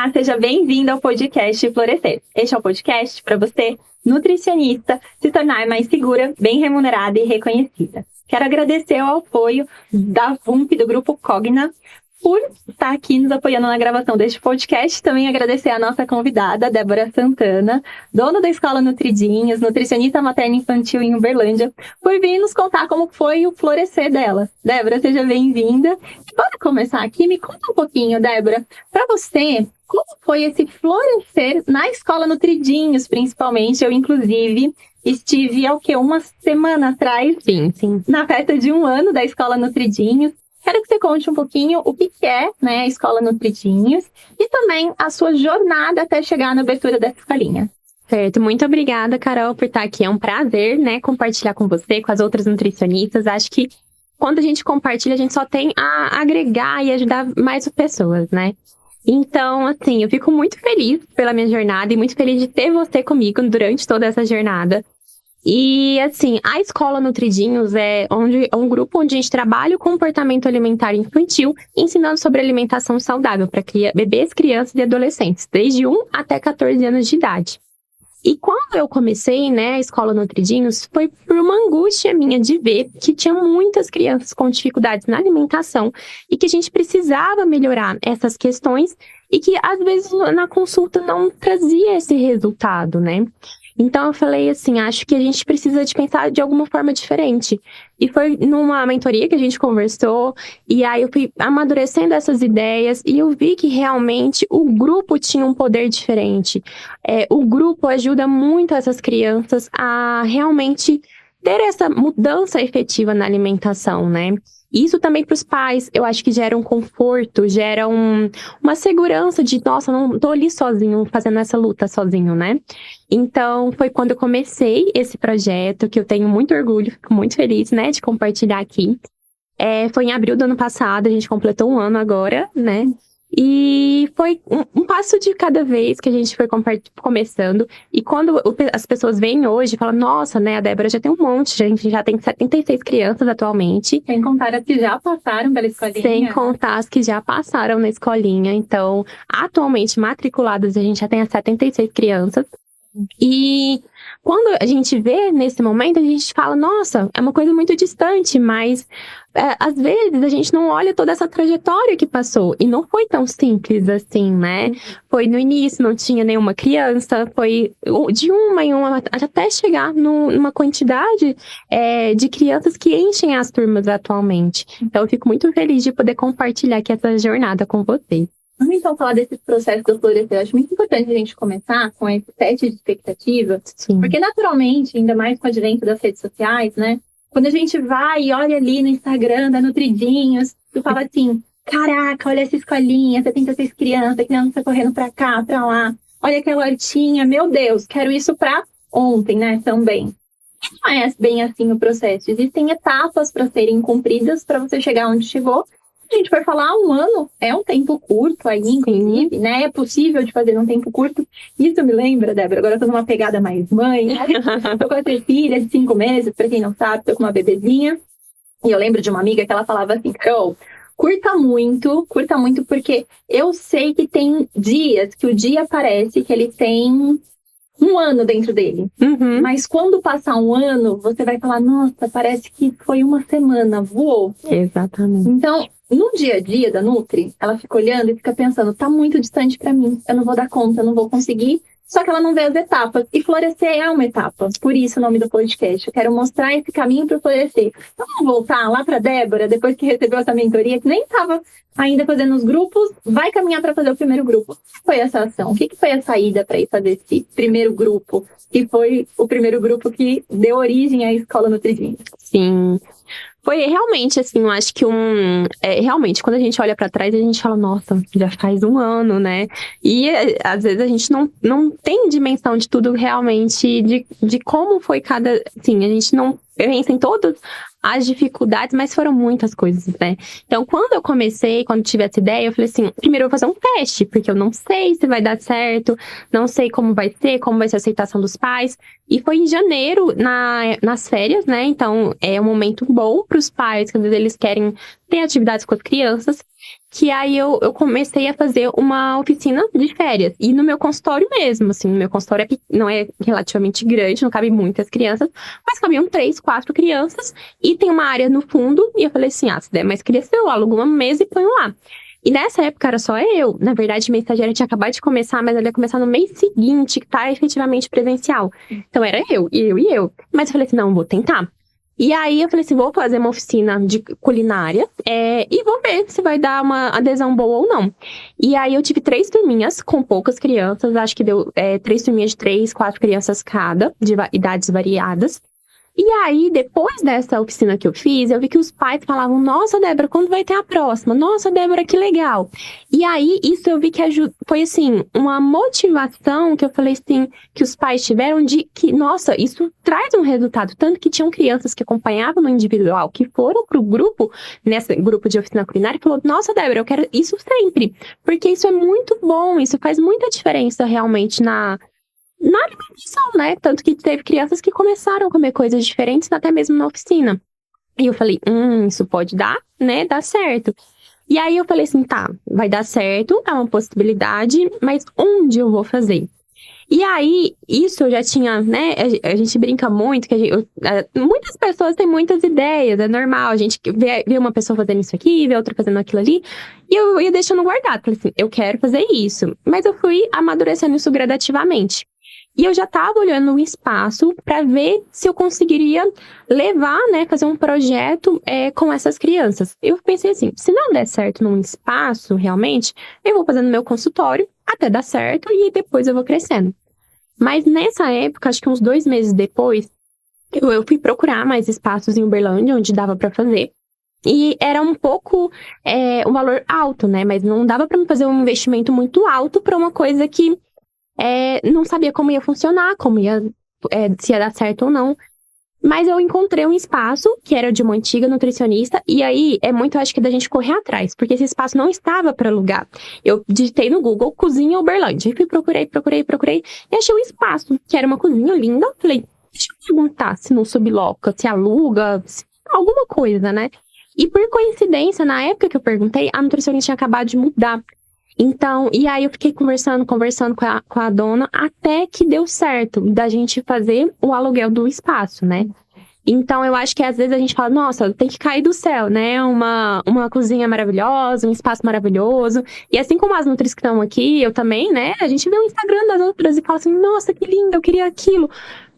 Olá, seja bem-vindo ao podcast Florescer. Este é o podcast para você, nutricionista, se tornar mais segura, bem remunerada e reconhecida. Quero agradecer o apoio da VUMP, do Grupo Cogna, por estar aqui nos apoiando na gravação deste podcast. Também agradecer a nossa convidada, Débora Santana, dona da Escola Nutridinhos, nutricionista materno-infantil em Uberlândia, por vir nos contar como foi o florescer dela. Débora, seja bem-vinda. Bora começar aqui? Me conta um pouquinho, Débora, para você, como foi esse florescer na Escola Nutridinhos, principalmente. Eu, inclusive, estive uma semana atrás, sim, na festa de 1 ano da Escola Nutridinhos. Quero que você conte um pouquinho o que é, né, a Escola Nutridinhos e também a sua jornada até chegar na abertura dessa escolinha. Certo, muito obrigada, Carol, por estar aqui. É um prazer, né, compartilhar com você, com as outras nutricionistas. Acho que quando a gente compartilha, a gente só tem a agregar e ajudar mais pessoas, né? Então, assim, eu fico muito feliz pela minha jornada e muito feliz de ter você comigo durante toda essa jornada. E, assim, a Escola Nutridinhos é um grupo onde a gente trabalha o comportamento alimentar infantil, ensinando sobre alimentação saudável para bebês, crianças e adolescentes, desde 1 até 14 anos de idade. E quando eu comecei, né, a Escola Nutridinhos, foi por uma angústia minha de ver que tinha muitas crianças com dificuldades na alimentação e que a gente precisava melhorar essas questões e que, às vezes, na consulta não trazia esse resultado, né? Então, eu falei assim, acho que a gente precisa de pensar de alguma forma diferente. E foi numa mentoria que a gente conversou, e aí eu fui amadurecendo essas ideias, e eu vi que realmente o grupo tinha um poder diferente. O grupo ajuda muito essas crianças a realmente ter essa mudança efetiva na alimentação, né? Isso também para os pais, eu acho que gera um conforto, gera uma segurança de, nossa, não tô ali sozinho, fazendo essa luta sozinho, né? Então, foi quando eu comecei esse projeto, que eu tenho muito orgulho, fico muito feliz, né, de compartilhar aqui. Foi em abril do ano passado, a gente completou 1 ano agora, né? E foi um passo de cada vez que a gente foi começando. E quando as pessoas vêm hoje e falam, nossa, né, a Débora já tem um monte, a gente já tem 76 crianças atualmente. Sem contar as que já passaram pela escolinha. Sem contar as que já passaram na escolinha. Então, atualmente matriculadas, a gente já tem as 76 crianças. E quando a gente vê nesse momento, a gente fala, nossa, é uma coisa muito distante, mas às vezes a gente não olha toda essa trajetória que passou. E não foi tão simples assim, né? Foi no início, não tinha nenhuma criança, foi de uma em uma, até chegar numa quantidade de crianças que enchem as turmas atualmente. Então eu fico muito feliz de poder compartilhar aqui essa jornada com vocês. Vamos então falar desse processo do florescer. Eu acho muito importante a gente começar com esse teste de expectativa, Sim. Porque naturalmente, ainda mais com o advento das redes sociais, né? Quando a gente vai e olha ali no Instagram da Nutridinhos, tu fala assim, caraca, olha essa escolinha, 76 crianças correndo pra cá, pra lá, olha aquela hortinha, meu Deus, quero isso pra ontem, né, também. Não é bem assim o processo, existem etapas para serem cumpridas para você chegar onde chegou. A gente vai falar 1 ano, é um tempo curto aí, inclusive, né? É possível de fazer num tempo curto. Isso me lembra, Débora, agora eu tô numa pegada mais mãe, né? Tô com a minha filha de 5 meses, pra quem não sabe, tô com uma bebezinha. E eu lembro de uma amiga que ela falava assim, Carol, curta muito, porque eu sei que tem dias que o dia parece que ele tem 1 ano dentro dele. Uhum. Mas quando passar 1 ano, você vai falar, nossa, parece que foi 1 semana, voou. Exatamente. Então, no dia a dia da Nutri, ela fica olhando e fica pensando, tá muito distante pra mim, eu não vou dar conta, eu não vou conseguir. Só que ela não vê as etapas. E florescer é uma etapa. Por isso o nome do podcast. Eu quero mostrar esse caminho para florescer. Então vamos voltar lá para Débora, depois que recebeu essa mentoria, que nem estava ainda fazendo os grupos, vai caminhar para fazer o primeiro grupo. O que foi essa ação? O que foi a saída para ir fazer esse primeiro grupo? Que foi o primeiro grupo que deu origem à Escola Nutridinhos. Sim. Foi realmente, assim, eu acho que realmente, quando a gente olha pra trás, a gente fala, nossa, já faz 1 ano, né? E às vezes a gente não tem dimensão de tudo realmente, de como foi cada, assim, a gente não pensa em todas as dificuldades, mas foram muitas coisas, né? Então, quando tive essa ideia, eu falei assim, primeiro eu vou fazer um teste, porque eu não sei se vai dar certo, não sei como vai ser a aceitação dos pais. E foi em janeiro, nas férias, né? Então, é um momento bom para os pais, que às vezes eles querem ter atividades com as crianças. que aí eu comecei a fazer uma oficina de férias. E no meu consultório mesmo, assim, no meu consultório não é relativamente grande, não cabe muitas crianças, mas cabiam 3, 4 crianças, e tem uma área no fundo, e eu falei assim, se der mais criança, eu alugo uma mesa e ponho lá. E nessa época era só eu. Na verdade, minha estagiária tinha acabado de começar, mas ela ia começar no mês seguinte, que tá efetivamente presencial. Então era eu, e eu, e eu. Mas eu falei assim, não, vou tentar. E aí eu falei assim, vou fazer uma oficina de culinária e vou ver se vai dar uma adesão boa ou não. E aí eu tive 3 turminhas com poucas crianças, acho que deu 3 turminhas de 3, 4 crianças cada, de idades variadas. E aí, depois dessa oficina que eu fiz, eu vi que os pais falavam, nossa, Débora, quando vai ter a próxima? Nossa, Débora, que legal. E aí, isso eu vi que foi, assim, uma motivação que eu falei, assim, que os pais tiveram de que, nossa, isso traz um resultado. Tanto que tinham crianças que acompanhavam no individual, que foram pro grupo, nesse grupo de oficina culinária, e falou, nossa, Débora, eu quero isso sempre. Porque isso é muito bom, isso faz muita diferença realmente na alimentação, né? Tanto que teve crianças que começaram a comer coisas diferentes, até mesmo na oficina. E eu falei, isso pode dar, né? Dá certo. E aí eu falei assim, tá, vai dar certo, é uma possibilidade, mas onde eu vou fazer? E aí, isso eu já tinha, né? A gente brinca muito, que muitas pessoas têm muitas ideias, é normal. A gente vê uma pessoa fazendo isso aqui, vê outra fazendo aquilo ali. E eu ia deixando guardado. Falei assim, eu quero fazer isso. Mas eu fui amadurecendo isso gradativamente. E eu já estava olhando um espaço para ver se eu conseguiria levar, né, fazer um projeto com essas crianças. Eu pensei assim, se não der certo num espaço, realmente, eu vou fazendo meu consultório até dar certo e depois eu vou crescendo. Mas nessa época, acho que uns 2 meses depois, eu fui procurar mais espaços em Uberlândia, onde dava para fazer. E era um pouco um valor alto, né? Mas não dava para me fazer um investimento muito alto para uma coisa que não sabia como ia funcionar, se ia dar certo ou não. Mas eu encontrei um espaço que era de uma antiga nutricionista, e aí muito, acho que, da gente correr atrás, porque esse espaço não estava para alugar. Eu digitei no Google cozinha Uberlândia, e fui procurei, e achei um espaço, que era uma cozinha linda. Falei, deixa eu perguntar se não subloca, se aluga, alguma coisa, né? E por coincidência, na época que eu perguntei, a nutricionista tinha acabado de mudar. Então, e aí eu fiquei conversando com a dona, até que deu certo da gente fazer o aluguel do espaço, né? Então, eu acho que às vezes a gente fala, nossa, tem que cair do céu, né? Uma cozinha maravilhosa, um espaço maravilhoso. E assim como as nutris que estão aqui, eu também, né? A gente vê o Instagram das outras e fala assim, nossa, que lindo, eu queria aquilo.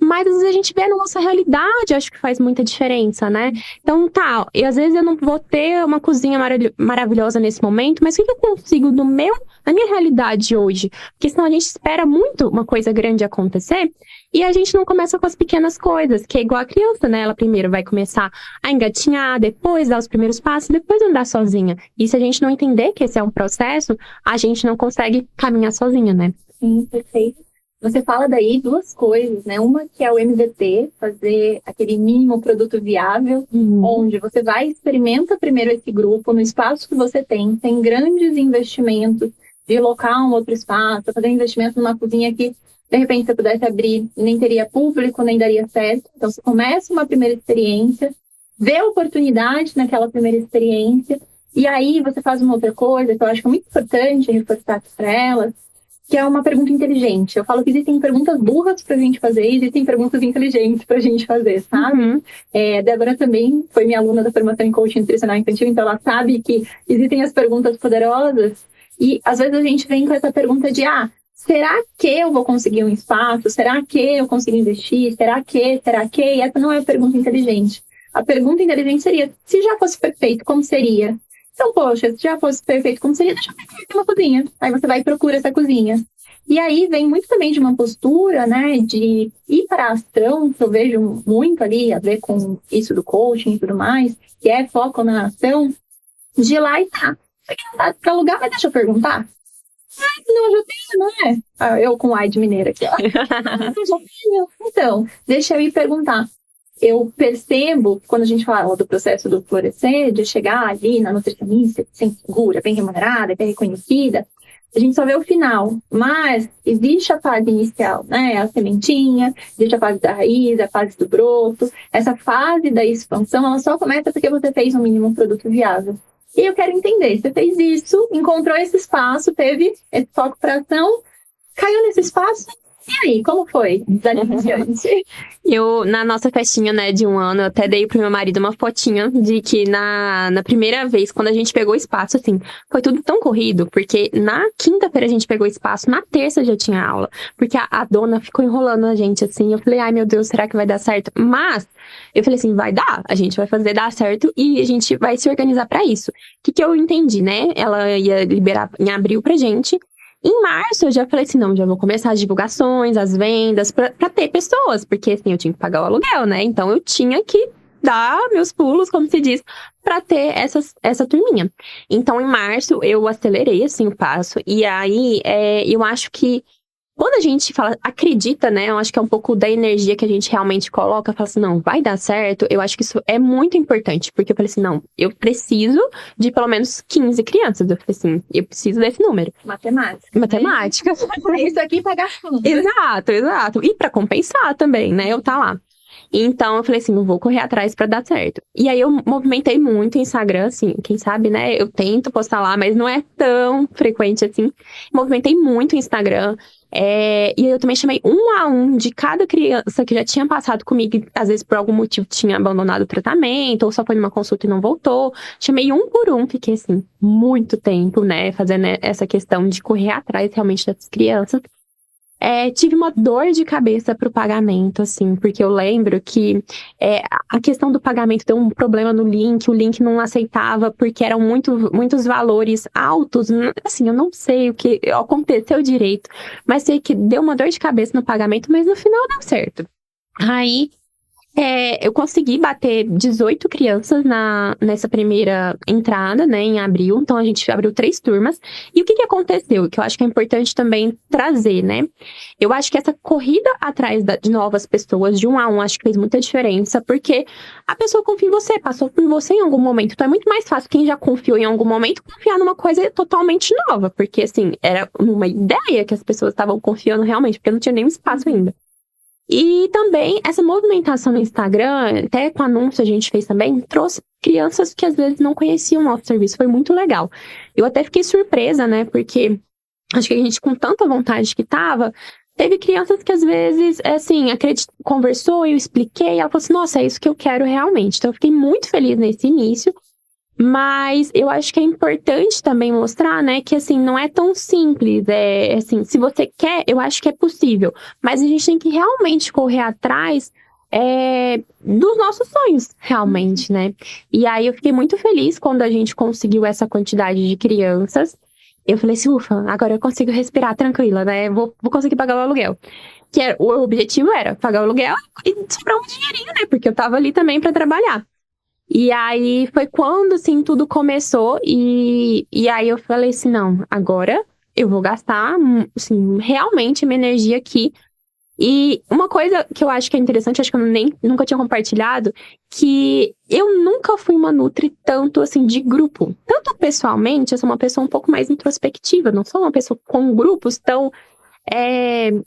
Mas às vezes a gente vê na nossa realidade, acho que faz muita diferença, né? Então, tá, e às vezes eu não vou ter uma cozinha maravilhosa nesse momento, mas o que eu consigo na minha realidade hoje? Porque senão a gente espera muito uma coisa grande acontecer e a gente não começa com as pequenas coisas, que é igual a criança, né? Ela primeiro vai começar a engatinhar, depois dar os primeiros passos, depois andar sozinha. E se a gente não entender que esse é um processo, a gente não consegue caminhar sozinha, né? Sim, perfeito. Você fala daí 2 coisas, né? Uma que é o MVP, fazer aquele mínimo produto viável, onde você vai e experimenta primeiro esse grupo no espaço que você tem grandes investimentos de locar um outro espaço, fazer investimento numa cozinha que, de repente, você pudesse abrir, nem teria público, nem daria certo. Então, você começa uma primeira experiência, vê a oportunidade naquela primeira experiência, e aí você faz uma outra coisa que eu acho que é muito importante reforçar para elas, que é uma pergunta inteligente. Eu falo que existem perguntas burras pra gente fazer e existem perguntas inteligentes pra gente fazer, sabe? A Débora também foi minha aluna da formação em coaching nutricional infantil, então ela sabe que existem as perguntas poderosas e às vezes a gente vem com essa pergunta de será que eu vou conseguir um espaço? Será que eu consigo investir? Será que? E essa não é a pergunta inteligente. A pergunta inteligente seria, se já fosse perfeito, como seria? Então, poxa, se já fosse perfeito como seria, deixa eu fazer uma cozinha. Aí você vai e procura essa cozinha. E aí vem muito também de uma postura, né, de ir para a ação, que eu vejo muito ali a ver com isso do coaching e tudo mais, que é foco na ação, de ir lá e tá. Isso aqui não tá para alugar, mas deixa eu perguntar. Não, eu já tenho, não é? Eu com ai de mineira aqui, ó. Eu já tenho. Então, deixa eu ir perguntar. Eu percebo, quando a gente fala do processo do florescer, de chegar ali na nutricionista, sem segura, bem remunerada, bem reconhecida, a gente só vê o final. Mas existe a fase inicial, né? A sementinha, existe a fase da raiz, a fase do broto. Essa fase da expansão, ela só começa porque você fez um mínimo produto viável. E eu quero entender, você fez isso, encontrou esse espaço, teve esse foco para ação, caiu nesse espaço, e aí, como foi? Dali em diante. Na nossa festinha, né, de 1 ano, eu até dei pro meu marido uma fotinha de que na primeira vez, quando a gente pegou o espaço, assim, foi tudo tão corrido, porque na quinta-feira a gente pegou o espaço, na terça já tinha aula, porque a dona ficou enrolando a gente, assim, eu falei, ai meu Deus, será que vai dar certo? Mas, eu falei assim, vai dar, a gente vai fazer dar certo e a gente vai se organizar pra isso. O que eu entendi, né? Ela ia liberar em abril pra gente. Em março, eu já falei assim, não, já vou começar as divulgações, as vendas, pra ter pessoas, porque assim, eu tinha que pagar o aluguel, né? Então, eu tinha que dar meus pulos, como se diz, pra ter essa turminha. Então, em março, eu acelerei, assim, o passo, e aí, eu acho que quando a gente fala, acredita, né? Eu acho que é um pouco da energia que a gente realmente coloca, fala assim, não, vai dar certo. Eu acho que isso é muito importante, porque eu falei assim, não, eu preciso de pelo menos 15 crianças. Eu falei assim, eu preciso desse número. Matemática. Matemática. É isso aqui pagar fundo. Exato, exato. E pra compensar também, né? Eu tá lá. Então, eu falei assim, eu vou correr atrás pra dar certo. E aí, eu movimentei muito o Instagram, assim, quem sabe, né? Eu tento postar lá, mas não é tão frequente assim. Movimentei muito o Instagram. E aí, eu também chamei 1 a 1 de cada criança que já tinha passado comigo, e às vezes por algum motivo tinha abandonado o tratamento, ou só foi numa consulta e não voltou. Chamei 1 por 1, fiquei assim, muito tempo, né, fazendo essa questão de correr atrás realmente dessas crianças. Tive uma dor de cabeça pro pagamento, assim, porque eu lembro que a questão do pagamento deu um problema no link, o link não aceitava porque eram muitos valores altos. Assim, eu não sei o que aconteceu direito, mas sei que deu uma dor de cabeça no pagamento, mas no final deu certo. Aí, eu consegui bater 18 crianças nessa primeira entrada, né, em abril. Então, a gente abriu 3 turmas. E o que aconteceu? Que eu acho que é importante também trazer, né? Eu acho que essa corrida atrás de novas pessoas, de 1 a 1, acho que fez muita diferença. Porque a pessoa confia em você, passou por você em algum momento. Então, é muito mais fácil quem já confiou em algum momento confiar numa coisa totalmente nova. Porque, assim, era uma ideia que as pessoas estavam confiando realmente, porque não tinha nenhum espaço ainda. E também, essa movimentação no Instagram, até com anúncio a gente fez também, trouxe crianças que às vezes não conheciam o nosso serviço. Foi muito legal. Eu até fiquei surpresa, né? Porque acho que a gente, com tanta vontade que tava, teve crianças que às vezes, assim, conversou, eu expliquei, ela falou assim, nossa, é isso que eu quero realmente. Então, eu fiquei muito feliz nesse início. Mas eu acho que é importante também mostrar, né, que assim, não é tão simples. Assim, se você quer, eu acho que é possível. Mas a gente tem que realmente correr atrás dos nossos sonhos, realmente, né? E aí eu fiquei muito feliz quando a gente conseguiu essa quantidade de crianças. Eu falei assim, ufa, agora eu consigo respirar tranquila, né? Vou conseguir pagar o aluguel. O objetivo era pagar o aluguel e sobrar um dinheirinho, né? Porque eu tava ali também pra trabalhar. E aí foi quando, assim, tudo começou e aí eu falei assim, não, agora eu vou gastar, assim, realmente minha energia aqui. E uma coisa que eu acho que é interessante, acho que eu nunca tinha compartilhado, que eu nunca fui uma nutri tanto, assim, de grupo. Tanto pessoalmente, eu sou uma pessoa um pouco mais introspectiva, não sou uma pessoa com grupos tão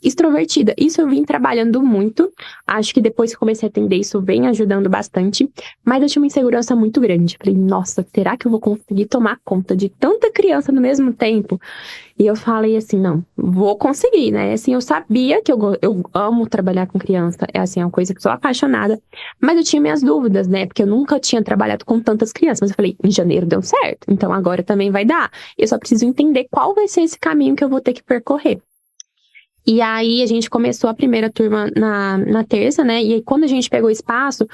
extrovertida. Isso eu vim trabalhando muito. Acho que depois que comecei a atender, isso vem ajudando bastante. Mas eu tinha uma insegurança muito grande. Falei, nossa, será que eu vou conseguir tomar conta de tanta criança no mesmo tempo? E eu falei assim, não, vou conseguir, né? Assim, eu sabia que eu amo trabalhar com criança. Assim, é uma coisa que eu sou apaixonada. Mas eu tinha minhas dúvidas, né? Porque eu nunca tinha trabalhado com tantas crianças. Mas eu falei, em janeiro deu certo. Então agora também vai dar. Eu só preciso entender qual vai ser esse caminho que eu vou ter que percorrer. E aí, a gente começou a primeira turma na terça, né? E aí, quando a gente pegou o espaço,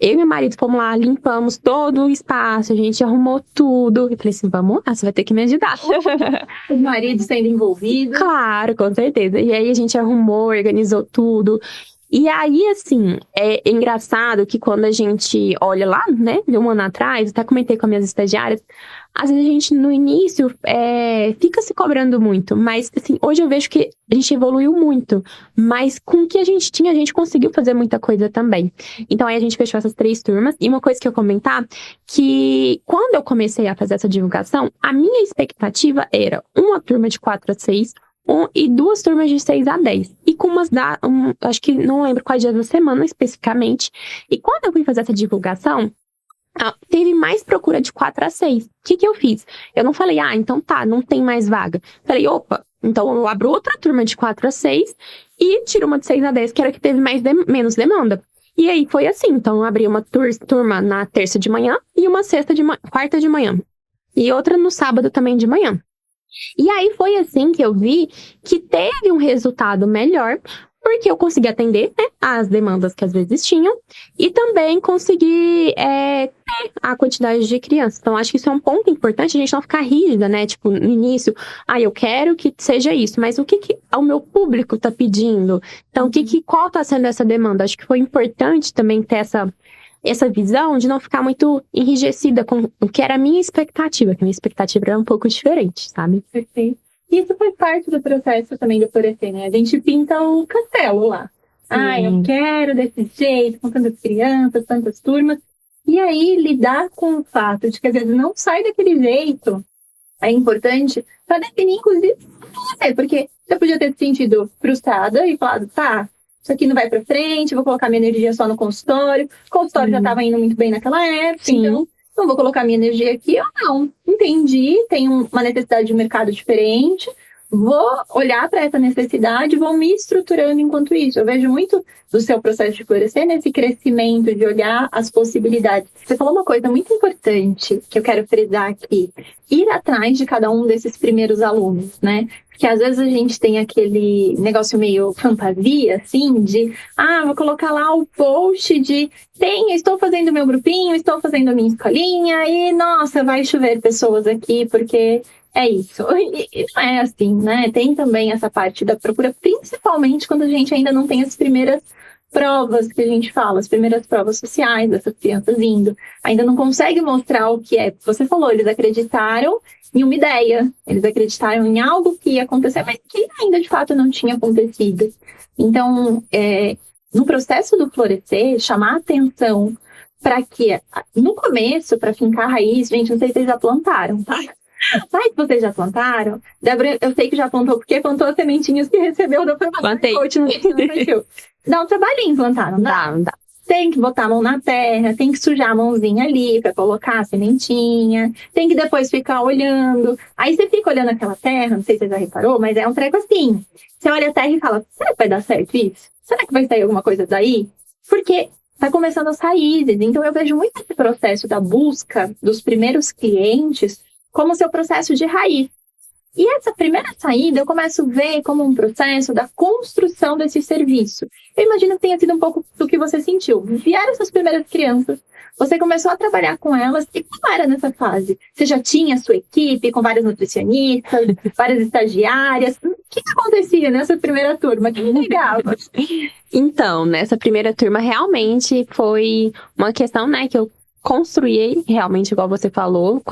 eu e meu marido fomos lá, limpamos todo o espaço, a gente arrumou tudo. E falei assim, vamos lá, você vai ter que me ajudar. O marido sendo envolvido. Claro, com certeza. E aí, a gente arrumou, organizou tudo. E aí, assim, é engraçado que quando a gente olha lá, né, de 1 ano atrás, até comentei com as minhas estagiárias, às vezes a gente, no início, fica se cobrando muito. Mas, assim, hoje eu vejo que a gente evoluiu muito. Mas com o que a gente tinha, a gente conseguiu fazer muita coisa também. Então, aí a gente fechou essas 3 turmas. E uma coisa que eu comentar, que quando eu comecei a fazer essa divulgação, a minha expectativa era uma turma de 4 a 6, e 2 turmas de 6 a 10. E com acho que não lembro quais dias da semana especificamente. E quando eu fui fazer essa divulgação, teve mais procura de 4 a 6. O que eu fiz? Eu não falei, então tá, não tem mais vaga. Falei, opa, então eu abro outra turma de 4 a 6 e tiro uma de 6 a 10, que era que teve menos demanda. E aí foi assim, então eu abri uma turma na terça de manhã e uma quarta de manhã. E outra no sábado também de manhã. E aí foi assim que eu vi que teve um resultado melhor, porque eu consegui atender, né, as demandas que às vezes tinham, e também consegui ter a quantidade de crianças. Então, acho que isso é um ponto importante, a gente não ficar rígida, né? Tipo, no início, eu quero que seja isso, mas o que o meu público tá pedindo? Então, qual tá sendo essa demanda? Acho que foi importante também ter essa visão de não ficar muito enrijecida com o que era a minha expectativa, que a minha expectativa era um pouco diferente, sabe? Perfeito. Isso faz parte do processo também do Florescer, né? A gente pinta o castelo lá. Eu quero desse jeito, com tantas crianças, tantas turmas. E aí, lidar com o fato de que às vezes não sai daquele jeito é importante para definir, inclusive, você. Porque você podia ter se sentido frustrada e falado, isso aqui não vai para frente, vou colocar minha energia só no consultório. O consultório já estava indo muito bem naquela época, então não vou colocar minha energia aqui ou não. Entendi, tem uma necessidade de mercado diferente, vou olhar para essa necessidade, vou me estruturando enquanto isso. Eu vejo muito do seu processo de florescer nesse crescimento, de olhar as possibilidades. Você falou uma coisa muito importante que eu quero frisar aqui. Ir atrás de cada um desses primeiros alunos, né? Porque às vezes a gente tem aquele negócio meio fantasia, assim, de, vou colocar lá o post de, estou fazendo meu grupinho, estou fazendo a minha escolinha e, nossa, vai chover pessoas aqui, porque é isso. E não é assim, né? Tem também essa parte da procura, principalmente quando a gente ainda não tem as primeiras provas que a gente fala, as primeiras provas sociais dessas crianças indo. Ainda não consegue mostrar o que é. Você falou, eles acreditaram em uma ideia, eles acreditaram em algo que ia acontecer, mas que ainda de fato não tinha acontecido. Então, no processo do florescer, chamar atenção para que, no começo, para fincar raiz, gente, não sei se vocês já plantaram, tá? Mas vocês já plantaram? Débora, eu sei que já plantou, porque plantou as sementinhas que recebeu da formação de coach no perfil. Dá um trabalhinho plantar, não dá? Dá. Tem que botar a mão na terra, tem que sujar a mãozinha ali para colocar a sementinha, tem que depois ficar olhando. Aí você fica olhando aquela terra, não sei se você já reparou, mas é um treco assim. Você olha a terra e fala, será que vai dar certo isso? Será que vai sair alguma coisa daí? Porque tá começando as raízes. Então eu vejo muito esse processo da busca dos primeiros clientes como seu processo de raiz. E essa primeira saída eu começo a ver como um processo da construção desse serviço. Eu imagino que tenha sido um pouco do que você sentiu. Vieram essas primeiras crianças, você começou a trabalhar com elas, e como era nessa fase? Você já tinha a sua equipe com várias nutricionistas, várias estagiárias? O que acontecia nessa primeira turma? Que ligava? Então, nessa primeira turma realmente foi uma questão, né, que eu construí realmente, igual você falou,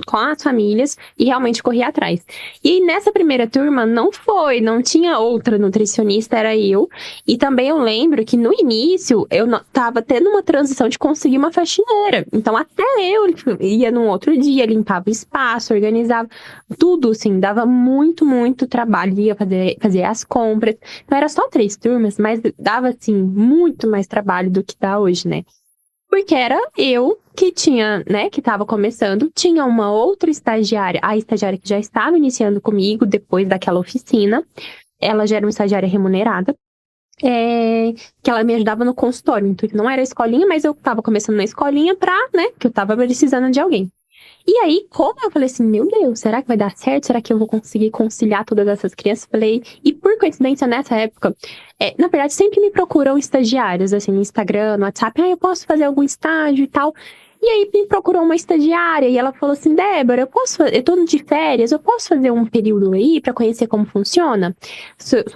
com as famílias e realmente corri atrás. E nessa primeira turma não tinha outra nutricionista, era eu. E também eu lembro que no início eu tava tendo uma transição de conseguir uma faxineira. Então até eu ia num outro dia, limpava o espaço, organizava tudo, assim, dava muito, muito trabalho. Ia fazer as compras. Então era só 3 turmas, mas dava, assim, muito mais trabalho do que dá hoje, né? Porque era eu que tinha, né, que estava começando, tinha uma outra estagiária, a estagiária que já estava iniciando comigo depois daquela oficina, ela já era uma estagiária remunerada, que ela me ajudava no consultório, então não era escolinha, mas eu estava começando na escolinha que eu estava precisando de alguém. E aí, como eu falei assim, meu Deus, será que vai dar certo? Será que eu vou conseguir conciliar todas essas crianças? Falei, e por coincidência, nessa época, na verdade, sempre me procuram estagiários, assim, no Instagram, no WhatsApp, eu posso fazer algum estágio e tal. E aí, me procurou uma estagiária e ela falou assim, Débora, eu tô de férias, eu posso fazer um período aí pra conhecer como funciona?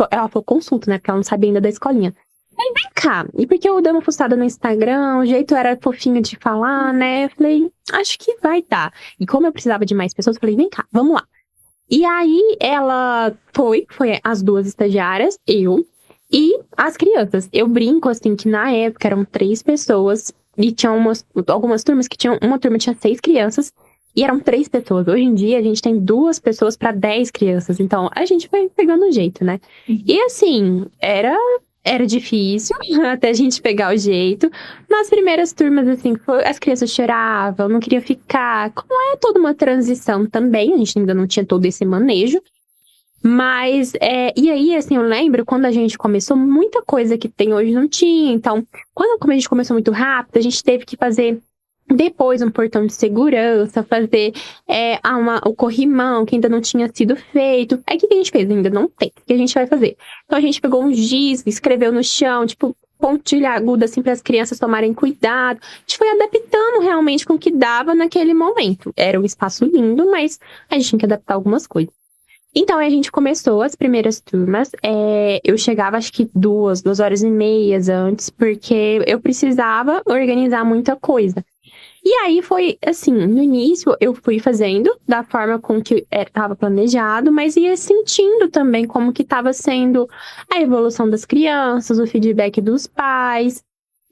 Ela falou, consulta, né, porque ela não sabia ainda da escolinha. Aí, vem cá. E porque eu dei uma postada no Instagram, o jeito era fofinho de falar, né? Eu falei, acho que vai dar. E como eu precisava de mais pessoas, eu falei, vem cá, vamos lá. E aí, ela foi as 2 estagiárias, eu e as crianças. Eu brinco, assim, que na época eram 3 pessoas e tinha algumas turmas que uma turma tinha 6 crianças e eram 3 pessoas. Hoje em dia, a gente tem 2 pessoas para 10 crianças. Então, a gente vai pegando o jeito, né? E assim, Era difícil até a gente pegar o jeito. Nas primeiras turmas, assim, as crianças choravam, não queriam ficar. Como é toda uma transição também, a gente ainda não tinha todo esse manejo. Mas, e aí, assim, eu lembro quando a gente começou, muita coisa que tem hoje não tinha. Então, como a gente começou muito rápido, a gente teve que fazer depois um portão de segurança, fazer o corrimão, que ainda não tinha sido feito. Aí o que a gente fez? Ainda não tem. O que a gente vai fazer? Então a gente pegou um giz, escreveu no chão, tipo, pontilha aguda, assim, para as crianças tomarem cuidado. A gente foi adaptando realmente com o que dava naquele momento. Era um espaço lindo, mas a gente tinha que adaptar algumas coisas. Então, a gente começou as primeiras turmas. Eu chegava, acho que 2 horas e meia antes, porque eu precisava organizar muita coisa. E aí foi assim, no início eu fui fazendo da forma com que estava planejado, mas ia sentindo também como que estava sendo a evolução das crianças, o feedback dos pais.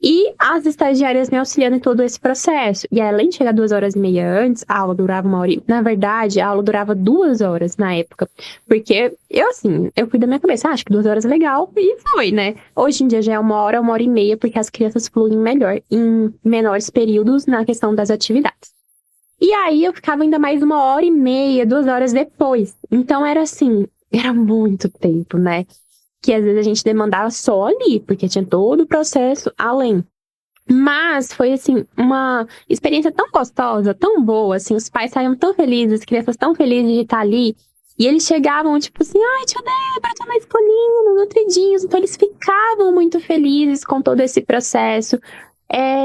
E as estagiárias me auxiliando em todo esse processo. E além de chegar 2 horas e meia antes, a aula durava 1 hora. Na verdade, a aula durava 2 horas na época. Porque eu fui da minha cabeça, acho que 2 horas é legal. E foi, né? Hoje em dia já é 1 hora, 1 hora e meia, porque as crianças fluem melhor em menores períodos na questão das atividades. E aí eu ficava ainda mais 1 hora e meia, 2 horas depois. Então era assim, era muito tempo, né? Que às vezes a gente demandava só ali, porque tinha todo o processo além. Mas foi, assim, uma experiência tão gostosa, tão boa, assim, os pais saíam tão felizes, as crianças tão felizes de estar ali. E eles chegavam, tipo assim, ai, tia Débora, tô na escolinha, no Nutridinhos. Então eles ficavam muito felizes com todo esse processo.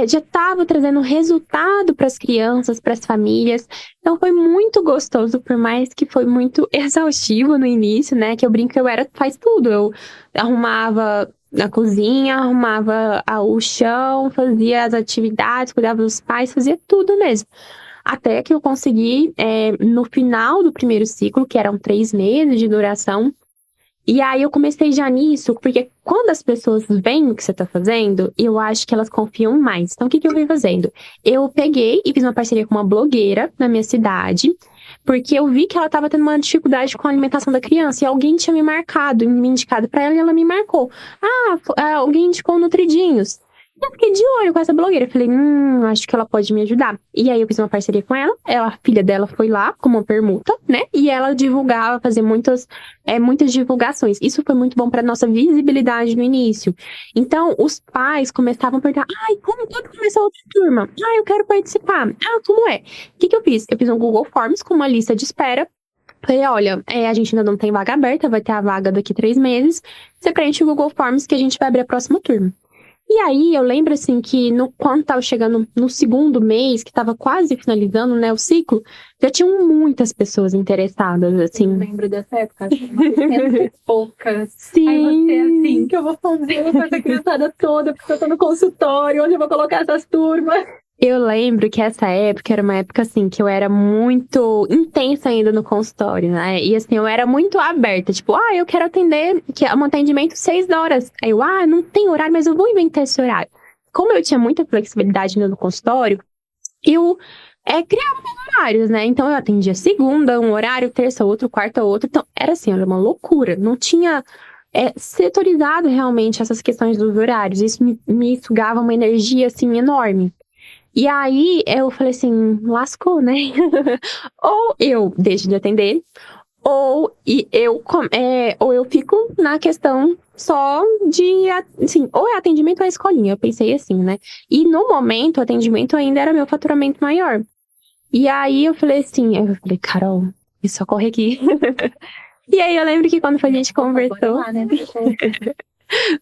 Já estava trazendo resultado para as crianças, para as famílias. Então foi muito gostoso, por mais que foi muito exaustivo no início, né? Que eu brinco que faz tudo. Eu arrumava na cozinha, arrumava o chão, fazia as atividades, cuidava dos pais, fazia tudo mesmo. Até que eu consegui, no final do primeiro ciclo, que eram 3 meses de duração. E aí eu comecei já nisso, porque quando as pessoas veem o que você tá fazendo, eu acho que elas confiam mais. Então, o que eu vim fazendo? Eu peguei e fiz uma parceria com uma blogueira na minha cidade, porque eu vi que ela tava tendo uma dificuldade com a alimentação da criança, e alguém tinha me marcado, me indicado pra ela, e ela me marcou. Alguém indicou o Nutridinhos. Eu fiquei de olho com essa blogueira. Eu falei, acho que ela pode me ajudar. E aí eu fiz uma parceria com ela. A filha dela foi lá com uma permuta, né? E ela divulgava, fazia muitas divulgações. Isso foi muito bom pra nossa visibilidade no início. Então, os pais começavam a perguntar, quando começa a outra turma? Eu quero participar. Como é? O que eu fiz? Eu fiz um Google Forms com uma lista de espera. Falei, olha, a gente ainda não tem vaga aberta, vai ter a vaga daqui 3 meses. Você preenche o Google Forms que a gente vai abrir a próxima turma. E aí, eu lembro, assim, que quando tava chegando no segundo mês, que tava quase finalizando, né, o ciclo, já tinham muitas pessoas interessadas, assim. Eu lembro dessa época, acho que poucas. Sim. Aí você, assim, que eu vou fazer com essa criançada toda, porque eu tô no consultório, onde eu vou colocar essas turmas? Eu lembro que essa época era uma época, assim, que eu era muito intensa ainda no consultório, né? E, assim, eu era muito aberta. Tipo, eu quero atender, que é um atendimento 6 horas. Aí eu, não tem horário, mas eu vou inventar esse horário. Como eu tinha muita flexibilidade ainda no consultório, eu criava meus horários, né? Então, eu atendia segunda, um horário, terça, outro, quarta, outro. Então, era assim, era uma loucura. Não tinha setorizado realmente essas questões dos horários. Isso me sugava uma energia, assim, enorme. E aí, eu falei assim, lascou, né? Ou eu deixo de atender, ou eu fico na questão só de, assim, ou é atendimento ou é escolinha. Eu pensei assim, né? E no momento, o atendimento ainda era meu faturamento maior. E aí, eu falei assim, Carol, isso ocorre aqui. E aí, eu lembro que quando a gente conversou... Lá, né?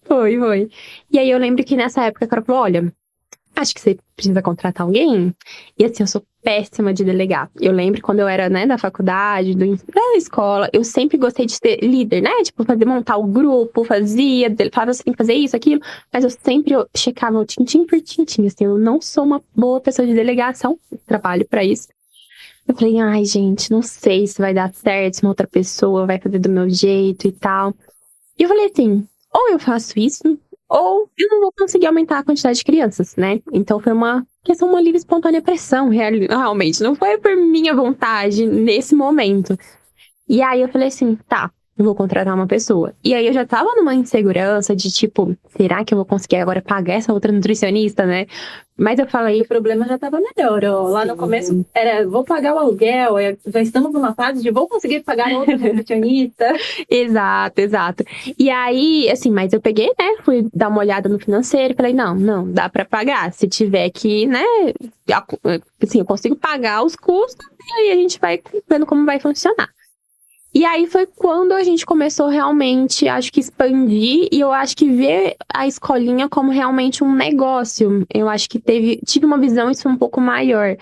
Foi. E aí, eu lembro que nessa época, a Carol falou, olha... Acho que você precisa contratar alguém. E assim, eu sou péssima de delegar. Eu lembro quando eu era, né, da faculdade, da escola, eu sempre gostei de ser líder, né? Tipo, montar o grupo, falava, você tem que fazer isso, aquilo. Mas eu sempre checava o tintim por tintim, assim. Eu não sou uma boa pessoa de delegação, trabalho pra isso. Eu falei, gente, não sei se vai dar certo, se uma outra pessoa vai fazer do meu jeito e tal. E eu falei assim, ou eu faço isso, ou eu não vou conseguir aumentar a quantidade de crianças, né? Então foi uma questão, uma livre espontânea pressão, realmente. Não foi por minha vontade nesse momento. E aí eu falei assim, tá, eu vou contratar uma pessoa. E aí eu já tava numa insegurança de tipo, será que eu vou conseguir agora pagar essa outra nutricionista, né? Mas eu falei, O problema já estava melhor, ó. Lá no começo era, vou pagar o aluguel, já estamos numa fase de vou conseguir pagar outra nutricionista. exato. E aí, assim, mas eu peguei, né? Fui dar uma olhada no financeiro e falei, não, dá pra pagar. Se tiver que, né? Assim, eu consigo pagar os custos e aí a gente vai vendo como vai funcionar. E aí foi quando a gente começou realmente, acho que expandir, e eu acho que ver a escolinha como realmente um negócio. Eu acho que tive uma visão isso um pouco maior.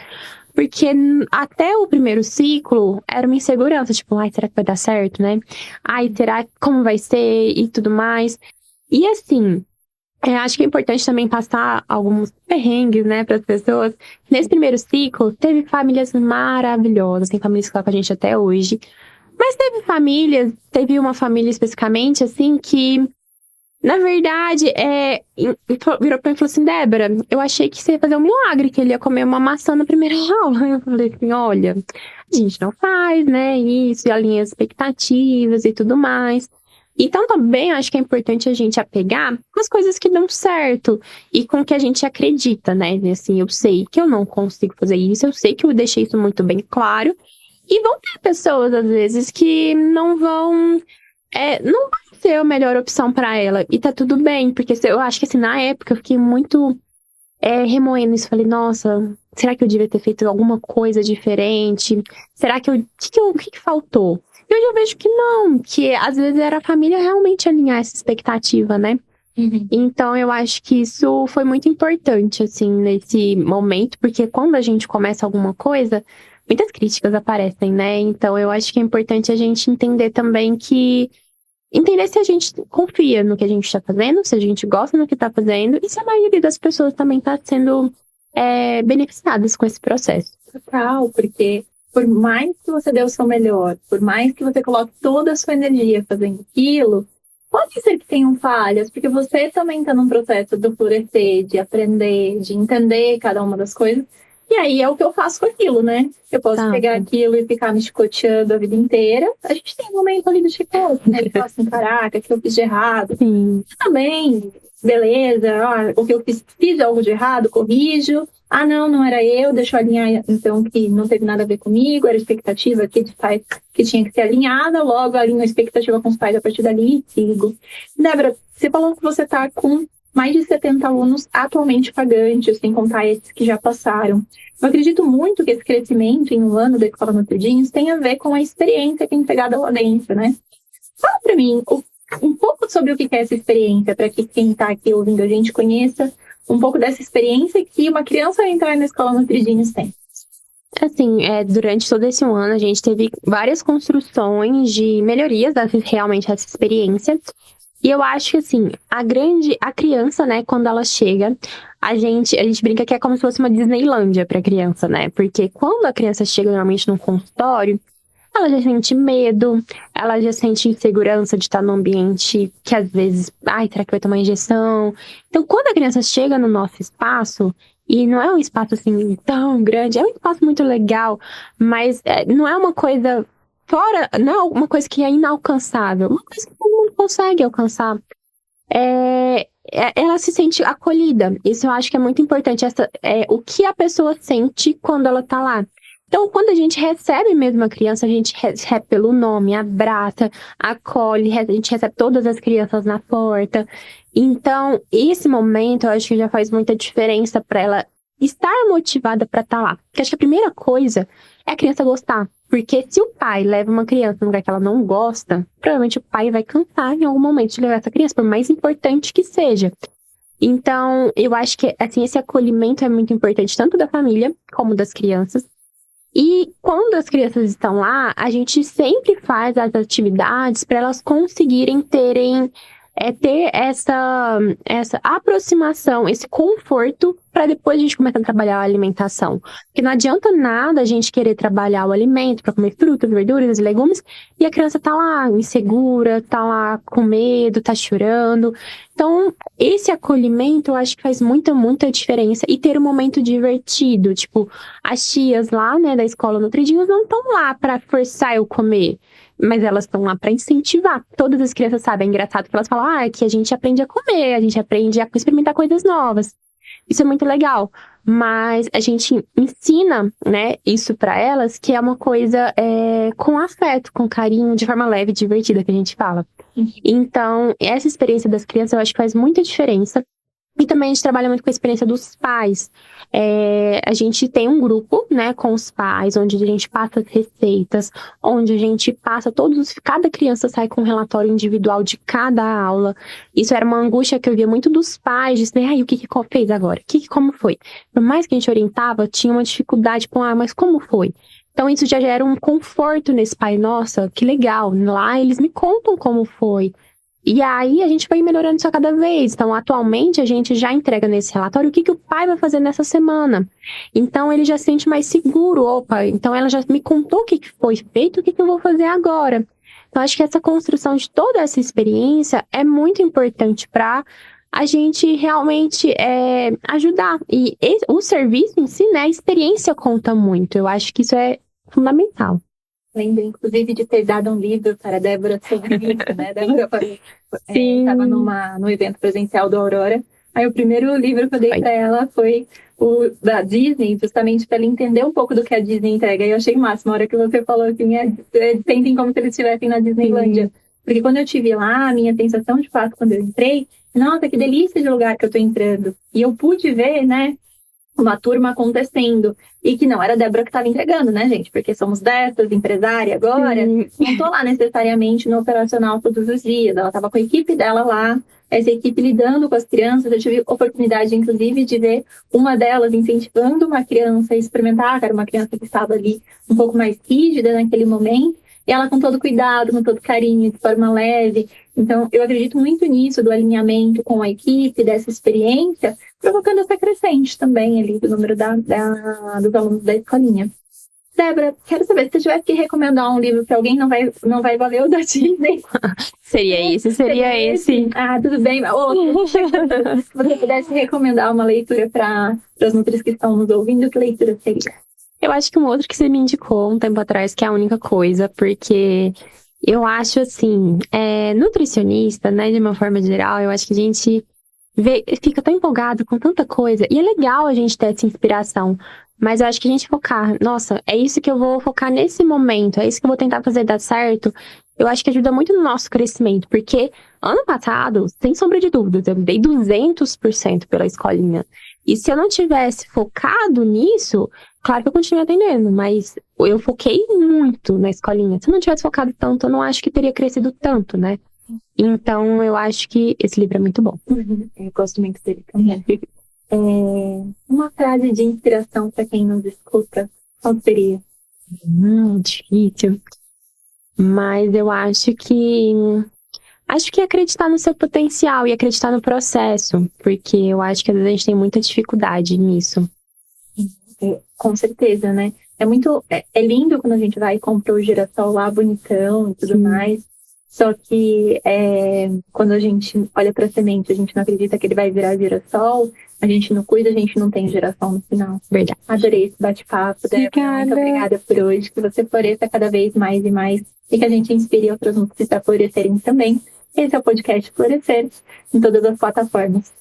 Porque até o primeiro ciclo era uma insegurança, tipo, ai, será que vai dar certo, né? Ai, será como vai ser e tudo mais. E assim, acho que é importante também passar alguns perrengues, né, para as pessoas. Nesse primeiro ciclo, teve famílias maravilhosas, tem famílias que estão com a gente até hoje. Mas teve uma família especificamente, assim, que, na verdade, virou pra mim e falou assim, Débora, eu achei que você ia fazer um milagre, que ele ia comer uma maçã na primeira aula. Eu falei assim, olha, a gente não faz, né, isso, e alinha as expectativas e tudo mais. Então, também, acho que é importante a gente apegar com as coisas que dão certo e com o que a gente acredita, né, assim, eu sei que eu não consigo fazer isso, eu sei que eu deixei isso muito bem claro. E vão ter pessoas, às vezes, que não vão ser a melhor opção pra ela. E tá tudo bem, porque eu acho que, assim, na época eu fiquei muito remoendo isso. Falei, nossa, será que eu devia ter feito alguma coisa diferente? Será que o que faltou? E hoje eu vejo que não, que às vezes era a família realmente alinhar essa expectativa, né? Uhum. Então, eu acho que isso foi muito importante, assim, nesse momento, porque quando a gente começa alguma coisa, muitas críticas aparecem, né? Então, eu acho que é importante a gente entender também entender se a gente confia no que a gente está fazendo, se a gente gosta do que está fazendo, e se a maioria das pessoas também está sendo beneficiadas com esse processo. Total, porque por mais que você dê o seu melhor, por mais que você coloque toda a sua energia fazendo aquilo, pode ser que tenham falhas, porque você também está num processo de florescer, de aprender, de entender cada uma das coisas. E aí é o que eu faço com aquilo, né? Eu posso pegar aquilo e ficar me chicoteando a vida inteira. A gente tem um momento ali do chicote, né? Eu falo assim, caraca, o que eu fiz de errado? Sim. Também, beleza, o que eu fiz algo de errado, corrijo. Ah, não era eu, deixa eu alinhar, então, que não teve nada a ver comigo, era expectativa aqui de pais que tinha que ser alinhada, logo alinho a expectativa com os pais a partir dali e sigo. Débora, você falou que você está com mais de 70 alunos atualmente pagantes, sem contar esses que já passaram. Eu acredito muito que esse crescimento em um ano da Escola Nutridinhos tem a ver com a experiência que é integrada lá dentro, né? Fala para mim um pouco sobre o que é essa experiência, para que quem está aqui ouvindo a gente conheça um pouco dessa experiência que uma criança ao entrar na Escola Nutridinhos tem. Assim, durante todo esse ano, a gente teve várias construções de melhorias realmente dessa experiência. E eu acho que, assim, a criança, né, quando ela chega, a gente brinca que é como se fosse uma Disneylândia pra criança, né? Porque quando a criança chega normalmente num consultório, ela já sente medo, ela já sente insegurança de estar num ambiente que às vezes, ai, será que vai tomar injeção? Então, quando a criança chega no nosso espaço, e não é um espaço assim tão grande, é um espaço muito legal, mas não é uma coisa fora, não é uma coisa que é inalcançável, uma coisa que todo mundo consegue alcançar. Ela se sente acolhida. Isso eu acho que é muito importante. O que a pessoa sente quando ela tá lá. Então, quando a gente recebe mesmo a criança, a gente recebe pelo nome, abraça, acolhe, a gente recebe todas as crianças na porta. Então, esse momento eu acho que já faz muita diferença para ela estar motivada para estar lá. Porque acho que a primeira coisa é a criança gostar. Porque se o pai leva uma criança num lugar que ela não gosta, provavelmente o pai vai cansar em algum momento de levar essa criança, por mais importante que seja. Então, eu acho que assim, esse acolhimento é muito importante, tanto da família como das crianças. E quando as crianças estão lá, a gente sempre faz as atividades para elas conseguirem ter essa aproximação, esse conforto, para depois a gente começar a trabalhar a alimentação. Porque não adianta nada a gente querer trabalhar o alimento para comer frutas, verduras, legumes, e a criança tá lá insegura, tá lá com medo, tá chorando. Então, esse acolhimento eu acho que faz muita, muita diferença. E ter um momento divertido. Tipo, as tias lá, né, da escola Nutridinhos não estão lá para forçar eu comer. mas elas estão lá para incentivar. Todas as crianças sabem, é engraçado que elas falam, que a gente aprende a comer, a gente aprende a experimentar coisas novas. Isso é muito legal, mas a gente ensina, né, isso para elas, que é uma coisa com afeto, com carinho, de forma leve e divertida, que a gente fala. Então, essa experiência das crianças eu acho que faz muita diferença. E também a gente trabalha muito com a experiência dos pais. A gente tem um grupo, né, com os pais, onde a gente passa as receitas, onde a gente passa cada criança sai com um relatório individual de cada aula. Isso era uma angústia que eu via muito dos pais, de dizer, o que fez agora? Como foi? Por mais que a gente orientava, tinha uma dificuldade, mas como foi? Então isso já gera um conforto nesse pai, nossa, que legal, lá eles me contam como foi. E aí a gente vai melhorando isso a cada vez. Então, atualmente, a gente já entrega nesse relatório o que o pai vai fazer nessa semana. Então, ele já se sente mais seguro. Opa, então ela já me contou o que foi feito, o que eu vou fazer agora. Então, acho que essa construção de toda essa experiência é muito importante para a gente realmente ajudar. E o serviço em si, né, a experiência conta muito. Eu acho que isso é fundamental. Lembro, inclusive, de ter dado um livro para a Débora sobre isso, né? Débora estava no evento presencial do Aurora. Aí o primeiro livro que eu dei para ela foi o da Disney, justamente para ela entender um pouco do que a Disney entrega. E eu achei máximo, a hora que você falou assim, sentem como se eles estivessem na Disneylândia. Porque quando eu estive lá, a minha sensação de fato, quando eu entrei, nossa, que delícia de lugar que eu estou entrando. E eu pude ver, né, uma turma acontecendo. E que não era a Débora que estava entregando, né, gente? Porque somos dessas, empresária agora. Não estou lá necessariamente no operacional todos os dias. Ela estava com a equipe dela lá, essa equipe lidando com as crianças. Eu tive oportunidade, inclusive, de ver uma delas incentivando uma criança a experimentar, que era uma criança que estava ali um pouco mais rígida naquele momento. E ela com todo cuidado, com todo carinho, de forma leve. Então, eu acredito muito nisso, do alinhamento com a equipe, dessa experiência, provocando essa crescente também ali do número dos alunos da escolinha. Débora, quero saber, se você tivesse que recomendar um livro para alguém, não vai valer o da Disney. Seria esse. Tudo bem. Se você pudesse recomendar uma leitura para os nutris que estão nos ouvindo, que leitura seria? Eu acho que um outro que você me indicou um tempo atrás, que é a única coisa, porque eu acho assim, nutricionista, né, de uma forma geral, eu acho que a gente fica tão empolgado com tanta coisa, e é legal a gente ter essa inspiração, mas eu acho que a gente focar, nossa, é isso que eu vou focar nesse momento, é isso que eu vou tentar fazer dar certo, eu acho que ajuda muito no nosso crescimento, porque ano passado, sem sombra de dúvidas, eu dei 200% pela escolinha. E se eu não tivesse focado nisso, claro que eu continuei atendendo, mas eu foquei muito na escolinha. Se eu não tivesse focado tanto, eu não acho que teria crescido tanto, né? Então, eu acho que esse livro é muito bom. Eu gosto muito dele também. Uma frase de inspiração para quem nos escuta, qual seria? Difícil. Mas eu acho que acreditar no seu potencial e acreditar no processo, porque eu acho que às vezes a gente tem muita dificuldade nisso. Com certeza, né? É lindo quando a gente vai e compra o girassol lá bonitão e tudo mais. Só que quando a gente olha para a semente, a gente não acredita que ele vai virar girassol, a gente não cuida, a gente não tem girassol no final. Verdade. Adorei esse bate-papo, Débora. Muito obrigada por hoje. Que você floresça cada vez mais e mais e que a gente inspire outros nutris a florescerem também. Esse é o podcast Florescer, em todas as plataformas.